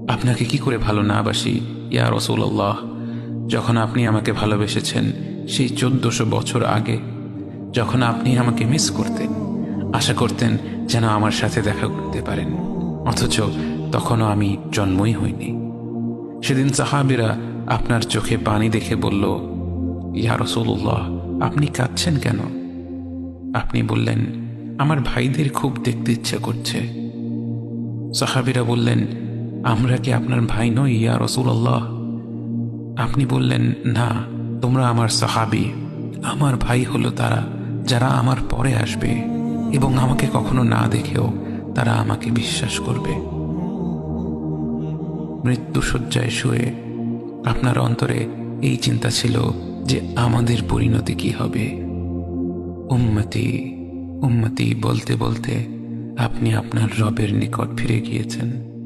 আপনাকে কি করে ভালো না বাসি ইয়া রাসূলুল্লাহ। যখন আপনি আমাকে ভালোবেসেছেন সেই 1400 বছর আগে, যখন আপনি আমাকে মিস করতেন, আশা করতেন যেন আমার সাথে দেখা করতে পারেন, অথচ তখনও আমি জন্মই হইনি। সেদিন সাহাবীরা আপনার চোখে পানি দেখে বলল, ইয়া রাসূলুল্লাহ, আপনি কাঁদছেন কেন? আপনি বললেন, আমার ভাইদের খুব দেখতে ইচ্ছা করছে। সাহাবীরা বললেন, আমরা কি আপনার ভাই নই ইয়া রাসূলুল্লাহ? আপনি বললেন, না, তোমরা আমার সাহাবী। আমার ভাই হলো তারা যারা আমার পরে আসবে এবং আমাকে কখনো না দেখেও তারা আমাকে বিশ্বাস করবে। মৃত্যুশয্যায় শুয়ে আপনার অন্তরে এই চিন্তা ছিল যে আমাদের পরিণতি কি হবে। উম্মতি উম্মতি বলতে বলতে আপনি আপনার রবের নিকট ফিরে গিয়েছেন।